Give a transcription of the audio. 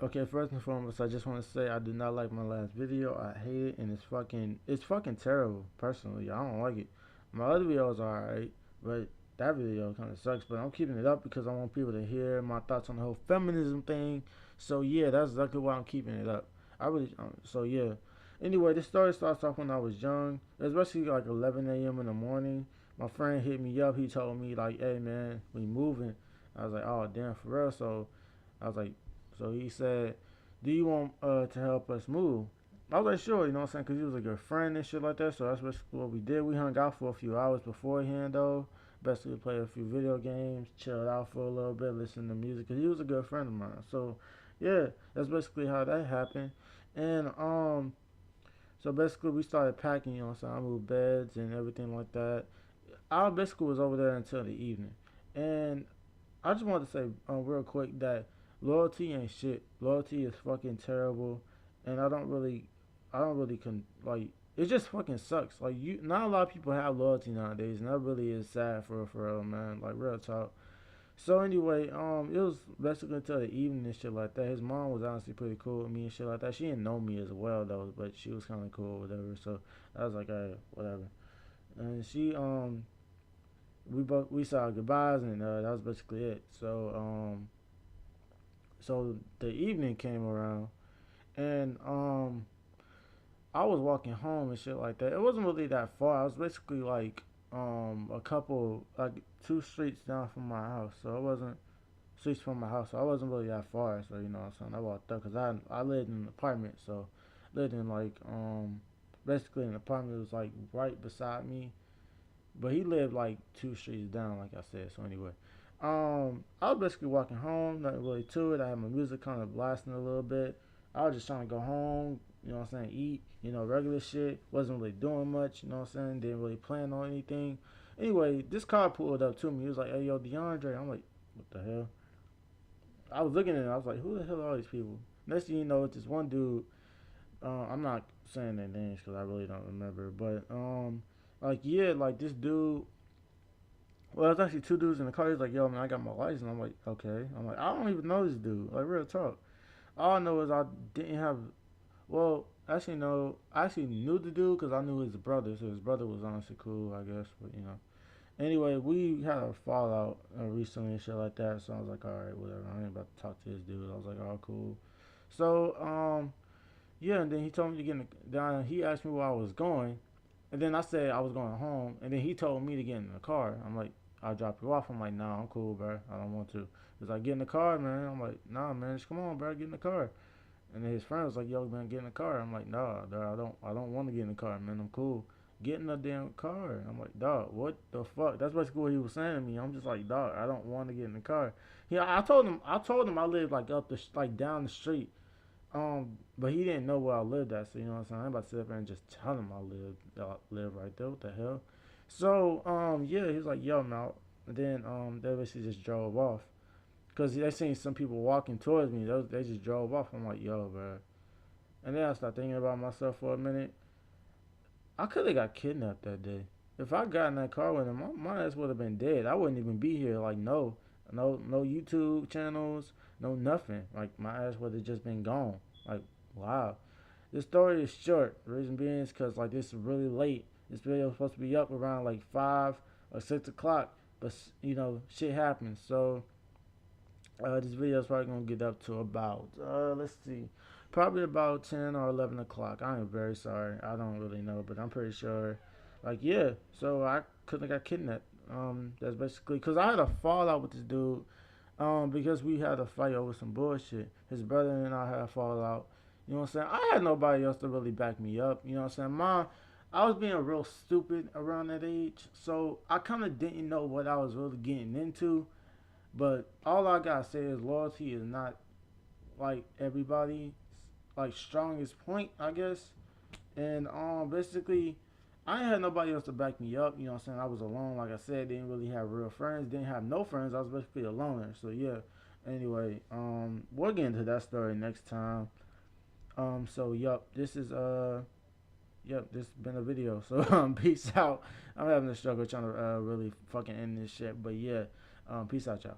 Okay, first and foremost, I just want to say I do not like my last video. I hate it, and it's fucking terrible. Personally, I don't like it. My other videos are alright, but that video kind of sucks. But I'm keeping it up because I want people to hear my thoughts on the whole feminism thing. So yeah, that's exactly why I'm keeping it up. I really so yeah. Anyway, this story starts off when I was young. It was basically like 11 a.m. in the morning. My friend hit me up. He told me like, "Hey man, we moving." I was like, "Oh damn, for real?" So I was like, so he said, "Do you want to help us move?" I was like, "Sure," you know what I'm saying, because he was a good friend and shit like that. So that's basically what we did. We hung out for a few hours beforehand, though. Basically, played a few video games, chilled out for a little bit, listened to music, because he was a good friend of mine. So, yeah, that's basically how that happened. And, so basically, we started packing, you know what I'm saying? I moved beds and everything like that. I basically was over there until the evening. And I just wanted to say real quick that loyalty ain't shit. Loyalty is fucking terrible, and I don't really like. It just fucking sucks. Like not a lot of people have loyalty nowadays, and that really is sad for real, man. Like real talk. So anyway, it was basically until the evening and shit like that. His mom was honestly pretty cool with me and shit like that. She didn't know me as well though, but she was kind of cool, whatever. So I was like, hey, whatever. And we saw goodbyes, and that was basically it. So the evening came around, and I was walking home and shit like that. It wasn't really that far. I was basically like a couple like two streets down from my house, so it wasn't streets from my house. So I wasn't really that far. So you know what I'm saying. I walked up because I lived in an apartment, so lived in like basically an apartment that was like right beside me, but he lived like two streets down, like I said. So anyway, I was basically walking home, nothing really to it. I had my music kind of blasting a little bit. I was just trying to go home, you know what I'm saying, eat, regular shit. Wasn't really doing much, you know what I'm saying. Didn't really plan on anything. Anyway, this car pulled up to me. He was like, "Hey, yo, DeAndre." I'm like, "What the hell?" I was looking at it. I was like, "Who the hell are all these people?" Next thing you know, it's this one dude. I'm not saying their names because I really don't remember, but like yeah, like this dude. Well, there's actually two dudes in the car. He's like, "Yo, man, I got my license." I'm like, "Okay." I'm like, "I don't even know this dude." Like, real talk. All I know is I didn't have. Well, actually, no. I actually knew the dude because I knew his brother. So his brother was honestly cool, I guess. But Anyway, we had a fallout recently and shit like that. So I was like, "All right, whatever." I ain't about to talk to this dude. I was like, "Oh, cool." So yeah, and then he told me to get in the. Then he asked me where I was going, and then I said I was going home, and then he told me to get in the car. I'm like, "I'll drop you off." I'm like, "Nah, I'm cool, bro. I don't want to." He's like, "Get in the car, man." I'm like, "Nah, man, just come on, bro, get in the car." And then his friend was like, "Yo, man, get in the car." I'm like, "Nah, dog, I don't want to get in the car, man. I'm cool. Get in the damn car." I'm like, "Dog, what the fuck?" That's basically what he was saying to me. I'm just like, "Dog, I don't want to get in the car." Yeah, I told him I live like like down the street. But he didn't know where I lived at, so you know what I'm saying. I'm about to sit up there and just tell him I live right there. What the hell? So yeah, he was like, "Yo, now." And then they basically just drove off because they seen some people walking towards me. They just drove off. I'm like, "Yo, bro." And then I started thinking about myself for a minute. I could have got kidnapped that day. If I got in that car with him, my ass would have been dead. I wouldn't even be here. Like no YouTube channels, no nothing. Like my ass would have just been gone. Like wow. This story is short. The reason being is because like this is really late. This video was supposed to be up around like 5 or 6 o'clock, but shit happens. So this video is probably gonna get up to about let's see, probably about 10 or 11 o'clock. I am very sorry. I don't really know, but I'm pretty sure. Like yeah, so I couldn't have got kidnapped. That's basically because I had a fallout with this dude. Because we had a fight over some bullshit. His brother and I had a fallout. You know what I'm saying? I had nobody else to really back me up. You know what I'm saying? I was being real stupid around that age, so I kind of didn't know what I was really getting into. But all I gotta say is loyalty is not like everybody like strongest point, I guess. And basically I ain't had nobody else to back me up, you know what I'm saying? I was alone, like I said, didn't really have real friends, didn't have no friends, I was basically a loner. So yeah. Anyway, we'll get into that story next time. So this has been a video. So peace out. I'm having a struggle trying to really fucking end this shit. But yeah, peace out, y'all.